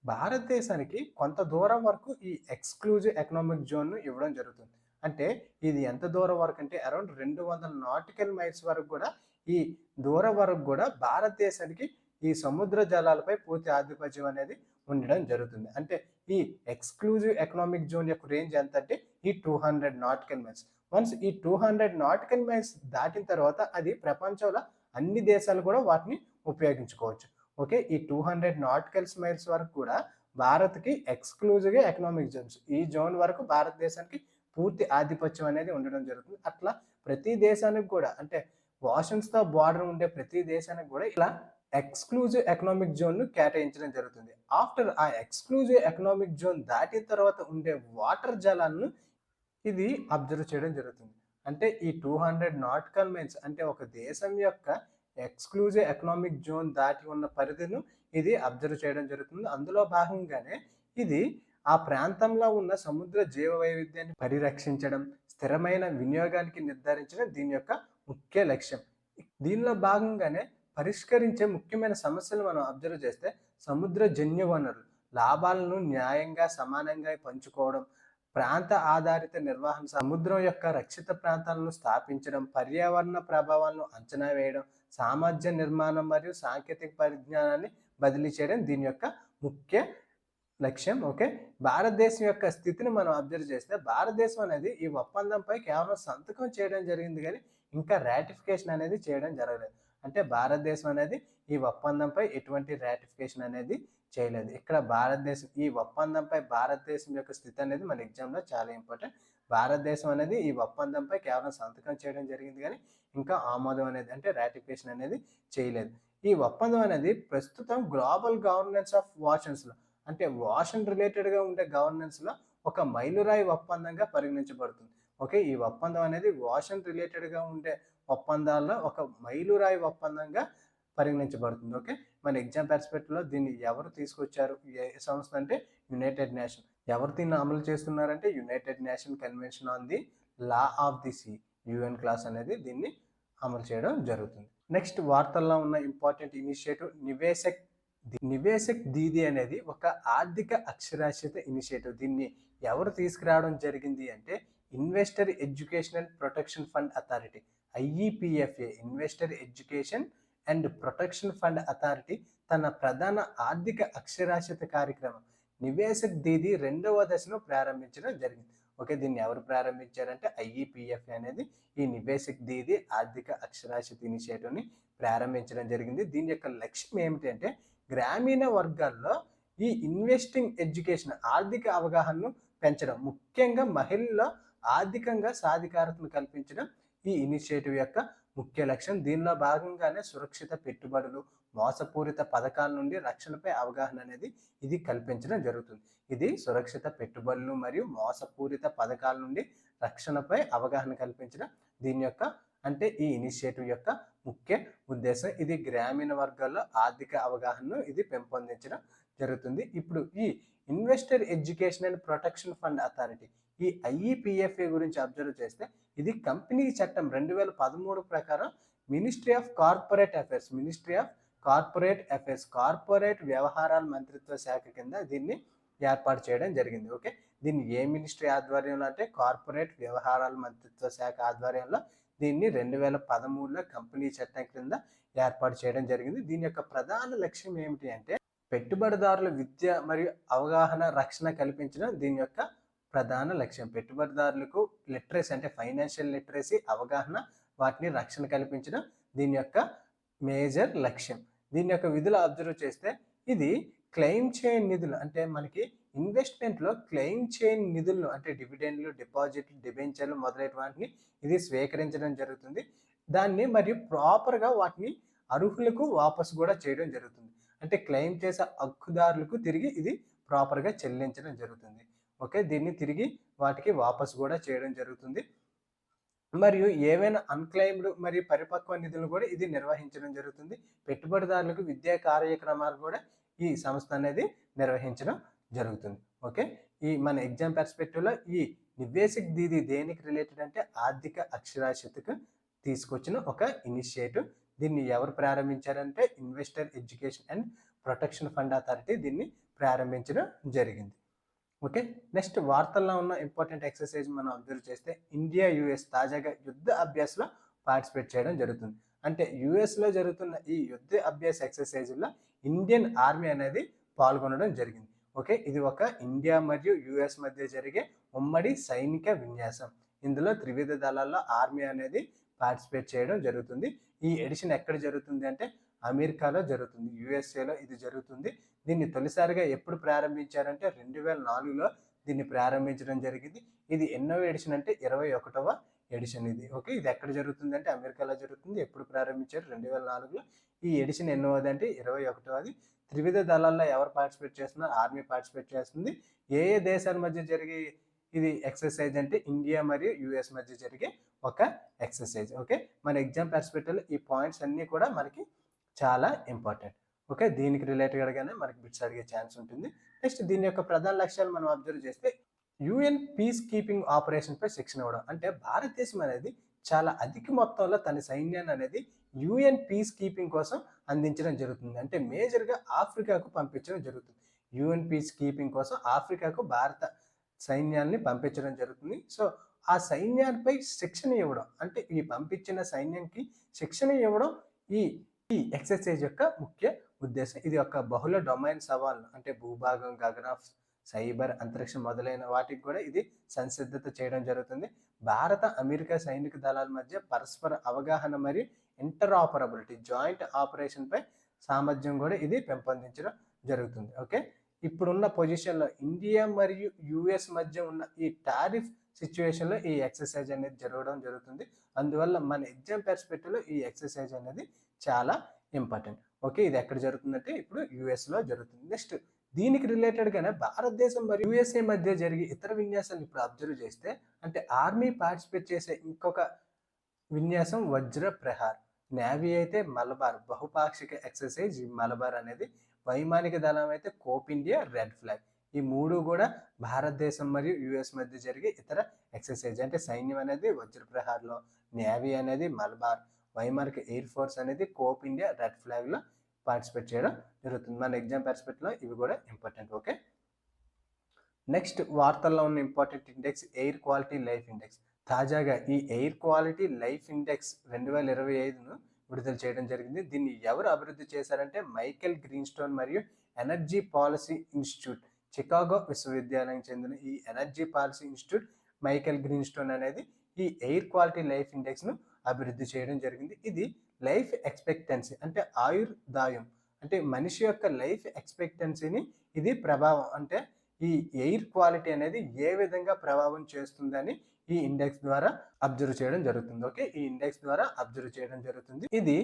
భారతదేశానికి కొంత దూరం వరకు ఈ ఎక్స్క్లూజివ్ ఎకనామిక్ జోన్ను ఇవ్వడం జరుగుతుంది. అంటే ఇది ఎంత దూరం వరకు అంటే అరౌండ్ 200 నాటికల్ మైల్స్ వరకు కూడా ఈ దూరం వరకు కూడా భారతదేశానికి ఈ సముద్ర జలాలపై పూర్తి ఆధిపత్యం అనేది ఉండడం జరుగుతుంది. అంటే ఈ ఎక్స్క్లూజివ్ ఎకనామిక్ జోన్ యొక్క రేంజ్ ఎంత అంటే ఈ 200 నాటికల్ మైల్స్. వన్స్ ఈ 200 నాటికల్ మైల్స్ దాటిన తర్వాత అది ప్రపంచంలో అన్ని దేశాలు కూడా వాటిని ఉపయోగించుకోవచ్చు. ఓకే, ఈ 200 నాటికల్స్ మైల్స్ వరకు కూడా భారత్కి ఎక్స్క్లూజివ్గా ఎకనామిక్ జోన్స్, ఈ జోన్ వరకు భారతదేశానికి పూర్తి ఆధిపత్యం అనేది ఉండడం జరుగుతుంది. అట్లా ప్రతి దేశానికి కూడా అంటే ఓషన్స్తో బార్డర్ ఉండే ప్రతి దేశానికి కూడా ఇలా ఎక్స్క్లూజివ్ ఎకనామిక్ జోన్ను కేటాయించడం జరుగుతుంది. ఆఫ్టర్ ఆ ఎక్స్క్లూజివ్ ఎకనామిక్ జోన్ దాటిన తర్వాత ఉండే వాటర్ జలాలను ఇది అబ్జర్వ్ చేయడం జరుగుతుంది. అంటే ఈ 200 నాటికల్ మైల్స్ అంటే ఒక దేశం యొక్క ఎక్స్క్లూజివ్ ఎకనామిక్ జోన్ దాటి ఉన్న పరిధిను ఇది అబ్జర్వ్ చేయడం జరుగుతుంది. అందులో భాగంగానే ఇది ఆ ప్రాంతంలో ఉన్న సముద్ర జీవ వైవిధ్యాన్ని పరిరక్షించడం, స్థిరమైన వినియోగానికి నిర్ధారించడం దీని యొక్క ముఖ్య లక్ష్యం. దీనిలో భాగంగానే పరిష్కరించే ముఖ్యమైన సమస్యలు మనం అబ్జర్వ్ చేస్తే సముద్ర జన్య వనరులు, లాభాలను న్యాయంగా సమానంగా పంచుకోవడం, ప్రాంత ఆధారిత నిర్వహణ, సముద్రం యొక్క రక్షిత ప్రాంతాలను స్థాపించడం, పర్యావరణ ప్రభావాలను అంచనా వేయడం, సామర్థ్య నిర్మాణం మరియు సాంకేతిక పరిజ్ఞానాన్ని బదిలీ చేయడం దీని యొక్క ముఖ్య లక్ష్యం. ఓకే, భారతదేశం యొక్క స్థితిని మనం అబ్జర్వ్ చేస్తే భారతదేశం అనేది ఈ ఒప్పందంపై కేవలం సంతకం చేయడం జరిగింది కానీ ఇంకా రాటిఫికేషన్ అనేది చేయడం జరగలేదు. అంటే భారతదేశం అనేది ఈ ఒప్పందంపై ఎటువంటి రాటిఫికేషన్ అనేది చేయలేదు. ఇక్కడ భారతదేశం ఈ ఒప్పందంపై భారతదేశం యొక్క స్థితి అనేది మన ఎగ్జామ్లో చాలా ఇంపార్టెంట్. భారతదేశం అనేది ఈ ఒప్పందంపై కేవలం సంతకం చేయడం జరిగింది కానీ ఇంకా ఆమోదం అనేది అంటే రాటిఫికేషన్ అనేది చేయలేదు. ఈ ఒప్పందం అనేది ప్రస్తుతం గ్లోబల్ గవర్నెన్స్ ఆఫ్ ఓషన్స్లో అంటే ఓషన్ రిలేటెడ్గా ఉండే గవర్నెన్స్లో ఒక మైలురాయి ఒప్పందంగా పరిగణించబడుతుంది. ఓకే, ఈ ఒప్పందం అనేది ఓషన్ రిలేటెడ్గా ఉండే ఒప్పందాల్లో ఒక మైలురాయి ఒప్పందంగా పరిగణించబడుతుంది. ఓకే, మన ఎగ్జామ్ పర్స్పెక్టివ్లో దీన్ని ఎవరు తీసుకొచ్చారు, ఏ సంస్థ అంటే యునైటెడ్ నేషన్. ఎవరు దీన్ని అమలు చేస్తున్నారంటే United nation convention on the law of the sea, UN class అనేది దీన్ని అమలు చేయడం జరుగుతుంది. నెక్స్ట్ వార్తల్లో ఉన్న ఇంపార్టెంట్ ఇనిషియేటివ్ నివేశక్ దీది అనేది ఒక ఆర్థిక అక్షరాస్యత ఇనిషియేటివ్. దీన్ని ఎవరు తీసుకురావడం జరిగింది అంటే investor educational protection fund authority, IEPFA, investor education and protection fund authority తన ప్రధాన ఆర్థిక అక్షరాస్యత కార్యక్రమం నివేశక్ దీది 2వ దశను ప్రారంభించడం జరిగింది. ఓకే, దీన్ని ఎవరు ప్రారంభించారంటే ఐఈపిఎఫ్ఏ అనేది ఈ నివేశక్ దీది ఆర్థిక అక్షరాస్యత ఇనిషియేటివ్ని ప్రారంభించడం జరిగింది. దీని యొక్క లక్ష్యం ఏమిటి అంటే గ్రామీణ వర్గాల్లో ఈ ఇన్వెస్టింగ్ ఎడ్యుకేషన్ ఆర్థిక అవగాహనను పెంచడం, ముఖ్యంగా మహిళల్లో ఆర్థికంగా సాధికారతను కల్పించడం ఈ ఇనిషియేటివ్ యొక్క ముఖ్య లక్ష్యం. దీనిలో భాగంగానే సురక్షిత పెట్టుబడులు, మోసపూరిత పథకాల నుండి రక్షణపై అవగాహన అనేది ఇది కల్పించడం జరుగుతుంది. ఇది సురక్షిత పెట్టుబడులు మరియు మోసపూరిత పథకాల నుండి రక్షణపై అవగాహన కల్పించడం దీని యొక్క అంటే ఈ ఇనిషియేటివ్ యొక్క ముఖ్య ఉద్దేశం. ఇది గ్రామీణ వర్గాల్లో ఆర్థిక అవగాహనను ఇది పెంపొందించడం జరుగుతుంది. ఇప్పుడు ఈ investor education and protection fund authority ఈ ఐఈపిఎఫ్ఏ గురించి అబ్జర్వ్ చేస్తే ఇది కంపెనీ చట్టం 2013 ప్రకారం ministry of corporate affairs corporate వ్యవహారాల మంత్రిత్వ శాఖ కింద దీన్ని ఏర్పాటు చేయడం జరిగింది. ఓకే, దీన్ని ఏ మినిస్ట్రీ ఆధ్వర్యంలో అంటే కార్పొరేట్ వ్యవహారాల మంత్రిత్వ శాఖ ఆధ్వర్యంలో దీన్ని 2013లో కంపెనీ చట్టం కింద ఏర్పాటు చేయడం జరిగింది. దీని యొక్క ప్రధాన లక్ష్యం ఏమిటి అంటే పెట్టుబడిదారుల విద్య మరియు అవగాహన రక్షణ కల్పించడం దీని యొక్క ప్రధాన లక్ష్యం. పెట్టుబడిదారులకు లిటరసీ అంటే ఫైనాన్షియల్ లిటరసీ అవగాహన వాటిని రక్షణ కల్పించడం దీని యొక్క మేజర్ లక్ష్యం. దీని యొక్క విధులు అబ్జర్వ్ చేస్తే ఇది క్లెయిమ్ చేయని నిధులు, అంటే మనకి ఇన్వెస్ట్మెంట్లో క్లెయిమ్ చేయని నిధులను, అంటే డివిడెండ్లు, డిపాజిట్లు, డిబెంచర్లు మొదలైన వాటిని ఇది స్వీకరించడం జరుగుతుంది. దాన్ని మరియు ప్రాపర్గా వాటిని అర్హులకు వాపసు కూడా చేయడం జరుగుతుంది. అంటే క్లెయిమ్ చేసే హక్కుదారులకు తిరిగి ఇది ప్రాపర్గా చెల్లించడం జరుగుతుంది. ఓకే, దీన్ని తిరిగి వాటికి వాపసు కూడా చేయడం జరుగుతుంది. మరియు ఏవైనా అన్‌క్లెయిమ్డ్ మరియు పరిపక్వ నిధులను కూడా ఇది నిర్వహించడం జరుగుతుంది. పెట్టుబడిదారులకు విద్యా కార్యక్రమాలు కూడా ఈ సంస్థ అనేది నిర్వహించడం జరుగుతుంది. ఓకే, ఈ మన ఎగ్జామ్ పర్స్పెక్టివ్‌లో ఈ నివేసిక్ ఇది దేనికి రిలేటెడ్ అంటే ఆర్థిక అక్షరాస్యతకు తీసుకొచ్చిన ఒక ఇనిషియేటివ్. దీన్ని ఎవరు ప్రారంభించారంటే investor education and protection fund authority దీన్ని ప్రారంభించడం జరిగింది. ఓకే, నెక్స్ట్ వార్తల్లో ఉన్న ఇంపార్టెంట్ ఎక్సర్సైజ్ మనం అబ్జర్వ్ చేస్తే ఇండియా యుఎస్ తాజాగా యుద్ధ అభ్యాసంలో పార్టిసిపేట్ చేయడం జరుగుతుంది. అంటే యుఎస్లో జరుగుతున్న ఈ యుద్ధ అభ్యాస ఎక్సర్సైజ్లో ఇండియన్ ఆర్మీ అనేది పాల్గొనడం జరిగింది. ఓకే, ఇది ఒక ఇండియా మరియు యుఎస్ మధ్య జరిగే ఉమ్మడి సైనిక విన్యాసం. ఇందులో త్రివిధ దళాల్లో ఆర్మీ అనేది పార్టిసిపేట్ చేయడం జరుగుతుంది. ఈ ఎడిషన్ ఎక్కడ జరుగుతుంది అంటే అమెరికాలో జరుగుతుంది, యుఎస్ఏలో ఇది జరుగుతుంది. దీన్ని తొలిసారిగా ఎప్పుడు ప్రారంభించారంటే 2004లో దీన్ని ప్రారంభించడం జరిగింది. ఇది ఎన్నో ఎడిషన్ అంటే 21వ ఎడిషన్ ఇది. ఓకే, ఇది ఎక్కడ జరుగుతుంది అంటే అమెరికాలో జరుగుతుంది. ఎప్పుడు ప్రారంభించారు? 2004లో. ఈ ఎడిషన్ ఎన్నోది అంటే 21వది. త్రివిధ దళాల్లో ఎవరు పార్టిసిపేట్ చేస్తున్నారు? ఆర్మీ పార్టిసిపేట్ చేస్తుంది. ఏ ఏ దేశాల మధ్య జరిగే ఇది ఎక్సర్సైజ్ అంటే ఇండియా మరియు యుఎస్ మధ్య జరిగే ఒక ఎక్సర్సైజ్. ఓకే, మన ఎగ్జామ్ పర్స్పెక్టివ్లో ఈ పాయింట్స్ అన్నీ కూడా మనకి చాలా ఇంపార్టెంట్. ఓకే, దీనికి రిలేటెడ్గానే మనకి బిట్స్ అడిగే ఛాన్స్ ఉంటుంది. నెక్స్ట్ దీని యొక్క ప్రధాన లక్ష్యాలు మనం అబ్జర్వ్ చేస్తే యుఎన్ పీస్ కీపింగ్ ఆపరేషన్పై శిక్షణ ఇవ్వడం. అంటే భారతదేశం అనేది చాలా అధిక మొత్తంలో తన సైన్యాన్ని అనేది యుఎన్ పీస్ కీపింగ్ కోసం అందించడం జరుగుతుంది. అంటే మేజర్గా ఆఫ్రికాకు పంపించడం జరుగుతుంది. యుఎన్ పీస్ కీపింగ్ కోసం ఆఫ్రికాకు భారత సైన్యాన్ని పంపించడం జరుగుతుంది. సో ఆ సైన్యాలపై శిక్షణ ఇవ్వడం, అంటే ఈ పంపించిన సైన్యానికి శిక్షణ ఇవ్వడం ఈ ఈ ఎక్సర్సైజ్ యొక్క ముఖ్య ఉద్దేశం. ఇది ఒక బహుళ డొమైన్ సవాళ్ళు, అంటే భూభాగం, గగన, సైబర్, అంతరిక్షం మొదలైన వాటికి కూడా ఇది సంసిద్ధత చేయడం జరుగుతుంది. భారత అమెరికా సైనిక దళాల మధ్య పరస్పర అవగాహన మరియు ఇంటరాపరబిలిటీ, జాయింట్ ఆపరేషన్పై సామర్థ్యం కూడా ఇది పెంపొందించడం జరుగుతుంది. ఓకే, ఇప్పుడున్న పొజిషన్లో ఇండియా మరియు యుఎస్ మధ్య ఉన్న ఈ టారిఫ్ సిచ్యువేషన్లో ఈ ఎక్సర్సైజ్ అనేది జరగడం జరుగుతుంది. అందువల్ల మన ఎగ్జామ్ పర్స్పెక్టివ్లో ఈ ఎక్సర్సైజ్ అనేది చాలా ఇంపార్టెంట్. ఓకే, ఇది ఎక్కడ జరుగుతుందంటే ఇప్పుడు యుఎస్లో జరుగుతుంది. నెక్స్ట్ దీనికి రిలేటెడ్గానే భారతదేశం మరియు యుఎస్ఏ మధ్య జరిగే ఇతర విన్యాసాలు ఇప్పుడు అబ్జర్వ్ చేస్తే, అంటే ఆర్మీ పార్టిసిపేట్ చేసే ఇంకొక విన్యాసం వజ్ర ప్రహార్, నేవీ అయితే మలబార్ బహుపాక్షిక ఎక్సర్సైజ్ మలబార్ అనేది, వైమానిక దళం అయితే కోప్ ఇండియా రెడ్ ఫ్లాగ్. ఈ మూడు కూడా భారతదేశం మరియు యుఎస్ మధ్య జరిగే ఇతర ఎక్సర్సైజ్. అంటే సైన్యం అనేది వజ్ర ప్రహార్లో, నేవీ అనేది మలబార్, వైమానిక ఎయిర్ ఫోర్స్ అనేది కోప్ ఇండియా రెడ్ ఫ్లాగ్లో పార్టిసిపేట్ చేయడం జరుగుతుంది. మన ఎగ్జామ్ పర్స్పెక్టివ్లో ఇవి కూడా ఇంపార్టెంట్. ఓకే, నెక్స్ట్ వార్తల్లో ఉన్న important index air quality life index. తాజాగా ఈ ఎయిర్ క్వాలిటీ లైఫ్ ఇండెక్స్ 2025ను విడుదల చేయడం జరిగింది. దీన్ని ఎవరు అభివృద్ధి చేశారంటే మైకేల్ గ్రీన్స్టోన్ మరియు ఎనర్జీ పాలసీ ఇన్స్టిట్యూట్, చికాగో విశ్వవిద్యాలయం చెందిన ఈ ఎనర్జీ పాలసీ ఇన్స్టిట్యూట్ మైకేల్ గ్రీన్స్టోన్ అనేది ఈ ఎయిర్ క్వాలిటీ లైఫ్ ఇండెక్స్ను అభివృద్ధి చేయడం జరిగింది. ఇది లైఫ్ ఎక్స్పెక్టెన్సీ, అంటే ఆయుర్దాయం, అంటే మనిషి యొక్క లైఫ్ ఎక్స్పెక్టెన్సీని ఇది ప్రభావం, అంటే ఈ ఎయిర్ క్వాలిటీ అనేది ఏ విధంగా ప్రభావం చేస్తుందని ఈ ఇండెక్స్ ద్వారా అబ్జర్వ్ చేయడం జరుగుతుంది. ఓకే, ఈ ఇండెక్స్ ద్వారా అబ్జర్వ్ చేయడం జరుగుతుంది. ఇది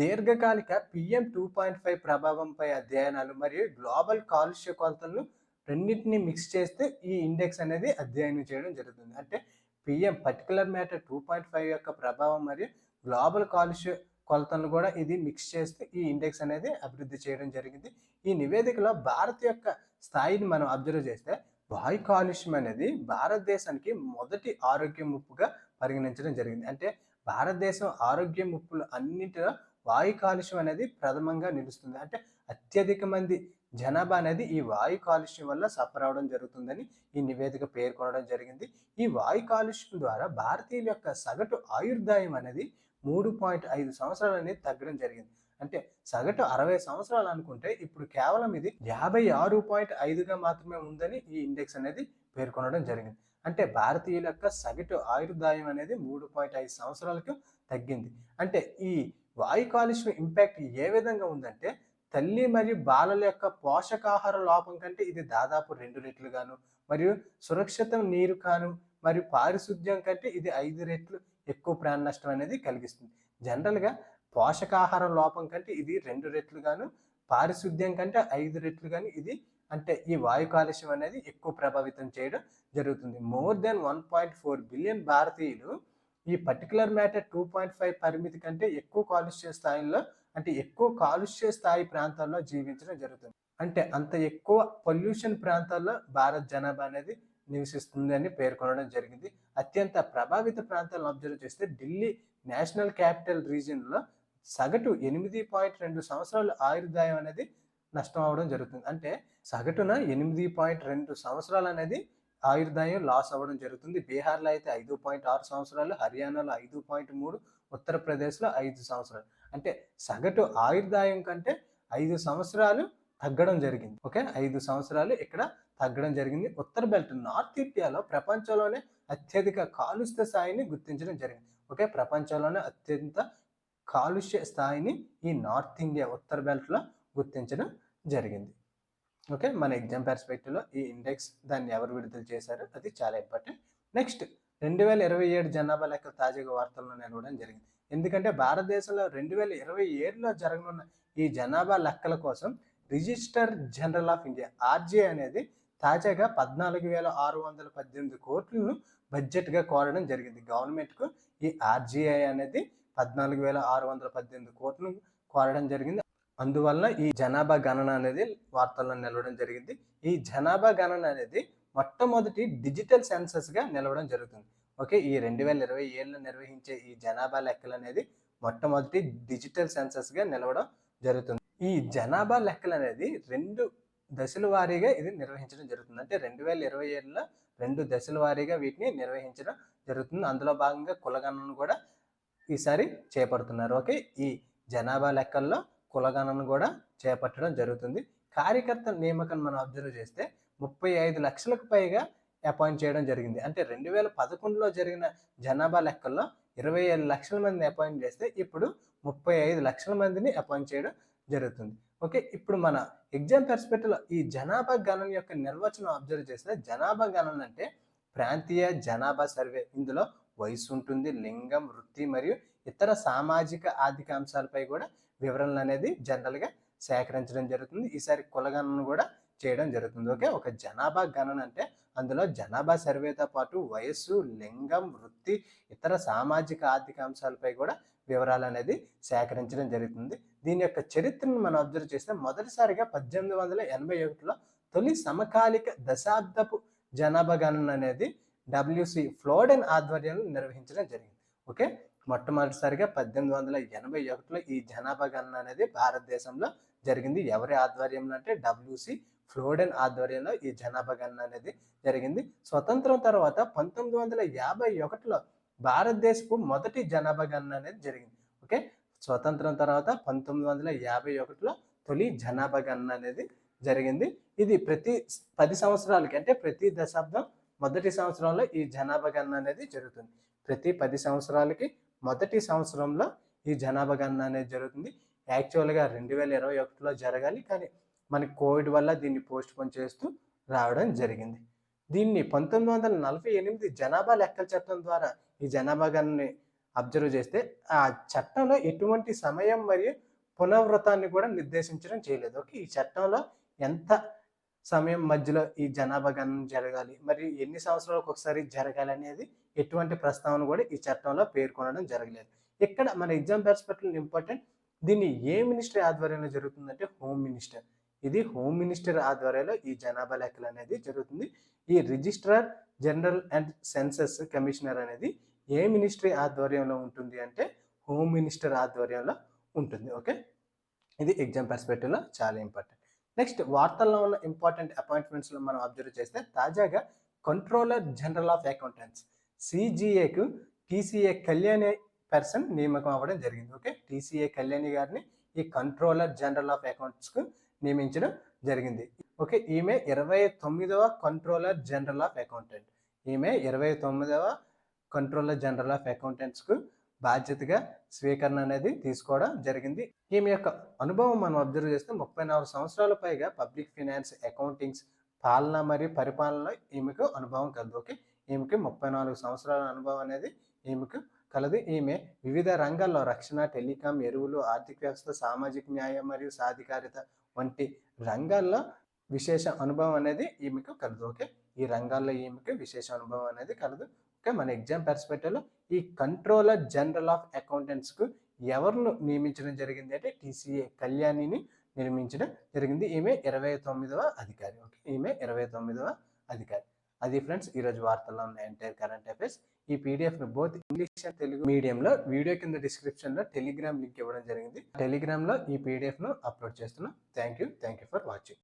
దీర్ఘకాలిక PM 2.5 ప్రభావంపై అధ్యయనాలు మరియు గ్లోబల్ కాలుష్య కొలతలను రెండింటినీ మిక్స్ చేస్తే ఈ ఇండెక్స్ అనేది అధ్యయనం చేయడం జరుగుతుంది. అంటే PM పర్టికులర్ మ్యాటర్ 2.5 యొక్క ప్రభావం మరియు గ్లోబల్ కాలుష్య కొలతలను కూడా ఇది మిక్స్ చేస్తే ఈ ఇండెక్స్ అనేది అభివృద్ధి చేయడం జరిగింది. ఈ నివేదికలో భారత్ యొక్క స్థాయిని మనం అబ్జర్వ్ చేస్తే వాయు కాలుష్యం అనేది భారతదేశానికి మొదటి ఆరోగ్య ముప్పుగా పరిగణించడం జరిగింది. అంటే భారతదేశం ఆరోగ్య ముప్పులు అన్నింటిలో వాయు కాలుష్యం అనేది ప్రథమంగా నిలుస్తుంది. అంటే అత్యధిక మంది జనాభా అనేది ఈ వాయు కాలుష్యం వల్ల సఫర్ అవడం జరుగుతుందని ఈ నివేదిక పేర్కొనడం జరిగింది. ఈ వాయు కాలుష్యం ద్వారా భారతీయుల యొక్క సగటు ఆయుర్దాయం అనేది 3.5 సంవత్సరాలు అనేది తగ్గడం జరిగింది. అంటే సగటు 60 సంవత్సరాలు అనుకుంటే ఇప్పుడు కేవలం ఇది 56.5గా మాత్రమే ఉందని ఈ ఇండెక్స్ అనేది పేర్కొనడం జరిగింది. అంటే భారతీయుల యొక్క సగటు ఆయుర్దాయం అనేది 3.5 సంవత్సరాలకు తగ్గింది. అంటే ఈ వాయు కాలుష్యం ఇంపాక్ట్ ఏ విధంగా ఉందంటే తల్లి మరియు బాలల యొక్క పోషకాహార లోపం కంటే ఇది దాదాపు 2 రెట్లు గాను, మరియు సురక్షిత నీరు కాను మరియు పారిశుద్ధ్యం కంటే ఇది 5 రెట్లు ఎక్కువ ప్రాణ నష్టం అనేది కలిగిస్తుంది. జనరల్‌గా పోషకాహార లోపం కంటే ఇది 2 రెట్లు గాను, పారిశుద్ధ్యం కంటే 5 రెట్లు గాను ఇది అంటే ఈ వాయు కాలుష్యం అనేది ఎక్కువ ప్రభావితం చేయడం జరుగుతుంది. మోర్ దెన్ 1.4 బిలియన్ భారతీయులు ఈ పర్టిక్యులర్ మ్యాటర్ 2.5 పరిమితి కంటే ఎక్కువ కాలుష్య స్థాయిలో అంటే ఎక్కువ కాలుష్య స్థాయి ప్రాంతాల్లో జీవించడం జరుగుతుంది. అంటే అంత ఎక్కువ పొల్యూషన్ ప్రాంతాల్లో భారత జనాభా అనేది నివసిస్తుంది అని పేర్కొనడం జరిగింది. అత్యంత ప్రభావిత ప్రాంతాలను అబ్జర్వ్ చేస్తే ఢిల్లీ నేషనల్ క్యాపిటల్ రీజియన్‌లో సగటు 8.2 సంవత్సరాల ఆయుర్దాయం అనేది నష్టం అవ్వడం జరుగుతుంది. అంటే సగటున 8.2 సంవత్సరాలు అనేది ఆయుర్దాయం లాస్ అవ్వడం జరుగుతుంది. బీహార్‌లో అయితే 5.6 సంవత్సరాలు, హర్యానాలో 5.3, ఉత్తరప్రదేశ్‌లో 5 సంవత్సరాలు. అంటే సగటు ఆయుర్దాయం కంటే 5 సంవత్సరాలు తగ్గడం జరిగింది. ఓకే. 5 సంవత్సరాలు ఇక్కడ తగ్గడం జరిగింది. ఉత్తర బెల్ట్ నార్త్ ఇండియాలో ప్రపంచంలోనే అత్యధిక కాలుష్య స్థాయిని గుర్తించడం జరిగింది. ఓకే. ప్రపంచంలోనే అత్యంత కాలుష్య స్థాయిని ఈ నార్త్ ఇండియా ఉత్తర బెల్ట్‌లో గుర్తించడం జరిగింది. ఓకే. మన ఎగ్జామ్ పర్స్పెక్టివ్‌లో ఈ ఇండెక్స్ దాన్ని ఎవరు విడుదల చేశారో అది చాలా ఇంపార్టెంట్. నెక్స్ట్ 2027 జనాభా లెక్కలు తాజాగా వార్తల్లో నిలవడం జరిగింది. ఎందుకంటే భారతదేశంలో 2027లో జరగనున్న ఈ జనాభా లెక్కల కోసం register general of India RGI అనేది తాజాగా 14,618 కోట్లను బడ్జెట్‌గా కోరడం జరిగింది. గవర్నమెంట్‌కు ఈ ఆర్‌జీఐ అనేది 14,618 కోట్లను కోరడం జరిగింది. అందువలన ఈ జనాభా గణన అనేది వార్తల్లో నిలవడం జరిగింది. ఈ జనాభా గణన అనేది మొట్టమొదటి డిజిటల్ సెన్సస్‌గా నిలవడం జరుగుతుంది. ఓకే. ఈ 2027లో నిర్వహించే ఈ జనాభా లెక్కలు అనేది మొట్టమొదటి డిజిటల్ సెన్సస్‌గా నిలవడం జరుగుతుంది. ఈ జనాభా లెక్కలు అనేది 2 దశల వారీగా ఇది నిర్వహించడం జరుగుతుంది. అంటే 2027లో 2 దశల వారీగా వీటిని నిర్వహించడం జరుగుతుంది. అందులో భాగంగా కులగణన కూడా ఈసారి చేపడుతున్నారు. ఓకే. ఈ జనాభా లెక్కల్లో కులగణన కూడా చేపట్టడం జరుగుతుంది. కార్యకర్త నియామకం మనం అబ్జర్వ్ చేస్తే 35 లక్షలకు పైగా అపాయింట్ చేయడం జరిగింది. అంటే 2011లో జరిగిన జనాభా లెక్కల్లో 27 లక్షల మందిని అపాయింట్ చేస్తే ఇప్పుడు 35 లక్షల మందిని అపాయింట్ చేయడం జరుగుతుంది. ఓకే. ఇప్పుడు మన ఎగ్జామ్ పర్స్పెక్టివ్‌లో ఈ జనాభా గణన యొక్క నిర్వచనం అబ్జర్వ్ చేస్తే జనాభా గణన అంటే ప్రాంతీయ జనాభా సర్వే. ఇందులో వయసు ఉంటుంది, లింగం, వృత్తి మరియు ఇతర సామాజిక ఆర్థిక అంశాలపై కూడా వివరణలు అనేది జనరల్‌గా సేకరించడం జరుగుతుంది. ఈసారి కులగణన కూడా చేయడం జరుగుతుంది. ఓకే. ఒక జనాభా గణన అంటే అందులో జనాభా సర్వేతో పాటు వయస్సు, లింగం, వృత్తి, ఇతర సామాజిక ఆర్థిక అంశాలపై కూడా వివరాలు అనేది సేకరించడం జరుగుతుంది. దీని యొక్క చరిత్రను మనం అబ్జర్వ్ చేస్తే మొదటిసారిగా 1881లో తొలి సమకాలిక దశాబ్దపు జనాభా గణన అనేది WC ఫ్లోడెన్ ఆధ్వర్యంలో నిర్వహించడం జరిగింది. ఓకే. మొట్టమొదటిసారిగా 1881లో ఈ జనాభా గణన అనేది భారతదేశంలో జరిగింది. ఎవరి ఆధ్వర్యంలో అంటే WC ఫ్లోడెన్ ఆధ్వర్యంలో ఈ జనాభా గణన అనేది జరిగింది. స్వతంత్రం తర్వాత 1951లో భారతదేశపు మొదటి జనాభా గణన అనేది జరిగింది. ఓకే. స్వతంత్రం తర్వాత 1951లో తొలి జనాభా గణన అనేది జరిగింది. ఇది ప్రతి 10 సంవత్సరాలకి అంటే ప్రతి దశాబ్దం మొదటి సంవత్సరంలో ఈ జనాభా గణన అనేది జరుగుతుంది. ప్రతి 10 సంవత్సరాలకి మొదటి సంవత్సరంలో ఈ జనాభా గణన అనేది జరుగుతుంది. యాక్చువల్‌గా 2021లో జరగాలి. కానీ మనకి కోవిడ్ వల్ల దీన్ని పోస్ట్‌పోన్ చేస్తూ రావడం జరిగింది. దీన్ని 1948 జనాభా లెక్కల చట్టం ద్వారా ఈ జనాభా గణనని అబ్జర్వ్ చేస్తే ఆ చట్టంలో ఎటువంటి సమయం మరియు పునరావృతాన్ని కూడా నిర్దేశించడం చేయలేదు. ఓకే. ఈ చట్టంలో ఎంత సమయం మధ్యలో ఈ జనాభా గణన జరగాలి, మరియు ఎన్ని సంవత్సరాలకు ఒకసారి జరగాలి అనేది ఎటువంటి ప్రస్తావన కూడా ఈ చట్టంలో పేర్కొనడం జరగలేదు. ఇక్కడ మన ఎగ్జామ్ పర్స్పెక్టివ్ ఇంపార్టెంట్. దీన్ని ఏ మినిస్ట్రీ ఆధ్వర్యంలో జరుగుతుందంటే హోమ్ మినిస్టర్. ఇది హోమ్ మినిస్టర్ ఆధ్వర్యంలో ఈ జనాభా లెక్కలు అనేది జరుగుతుంది. ఈ registrar general and census commissioner అనేది ఏ మినిస్ట్రీ ఆధ్వర్యంలో ఉంటుంది అంటే హోమ్ మినిస్టర్ ఆధ్వర్యంలో ఉంటుంది. ఓకే. ఇది ఎగ్జామ్ పర్స్పెక్టివ్లో చాలా ఇంపార్టెంట్. నెక్స్ట్ వార్తల్లో ఉన్న ఇంపార్టెంట్ అపాయింట్మెంట్స్లో మనం అబ్జర్వ్ చేస్తే తాజాగా కంట్రోలర్ జనరల్ ఆఫ్ అకౌంటెంట్స్ CGAకు TCA కళ్యాణి పర్సన్ నియామకం అవ్వడం జరిగింది. ఓకే. TCA కళ్యాణి గారిని ఈ కంట్రోలర్ జనరల్ ఆఫ్ అకౌంట్స్కు నియమించడం జరిగింది. ఓకే. ఈమె 29వ కంట్రోలర్ జనరల్ ఆఫ్ అకౌంటెంట్. ఈమె 29వ కంట్రోలర్ జనరల్ ఆఫ్ అకౌంటెంట్స్కు బాధ్యతగా స్వీకరణ అనేది తీసుకోవడం జరిగింది. ఈమె యొక్క అనుభవం మనం అబ్జర్వ్ చేస్తే 34 సంవత్సరాల పైగా పబ్లిక్ ఫినాన్స్, అకౌంటింగ్స్, పాలన మరియు పరిపాలనలో ఈమెకు అనుభవం కలదు. ఓకే. ఈమెకి 34 సంవత్సరాల అనుభవం అనేది ఈమెకు కలదు. ఈమె వివిధ రంగాల్లో రక్షణ, టెలికాం, ఎరువులు, ఆర్థిక వ్యవస్థ, సామాజిక న్యాయం మరియు సాధికారిత వంటి రంగాల్లో విశేష అనుభవం అనేది ఈమెకు కలదు. ఓకే. ఈ రంగాల్లో ఈమెకు విశేష అనుభవం అనేది కలదు. ఓకే. మన ఎగ్జామ్ పర్స్పెక్టివ్లో ఈ కంట్రోలర్ జనరల్ ఆఫ్ అకౌంటెంట్స్కు ఎవరిని నియమించడం జరిగింది అంటే టీసీఏ కళ్యాణిని నిర్మించడం జరిగింది. ఈమె 29వ అధికారి. ఓకే. ఈమె 29వ అధికారి. అది ఫ్రెండ్స్ ఈరోజు వార్తల్లో ఉన్న ఎంటైర్ కరెంట్ అఫైర్స్. ఈ పీడిఎఫ్ను బోత్ ఇంగ్లీష్ అండ్ తెలుగు మీడియంలో వీడియో కింద డిస్క్రిప్షన్లో టెలిగ్రామ్ లింక్ ఇవ్వడం జరిగింది. టెలిగ్రామ్లో ఈ పీడిఎఫ్ను అప్లోడ్ చేస్తున్నాం. Thank you for watching.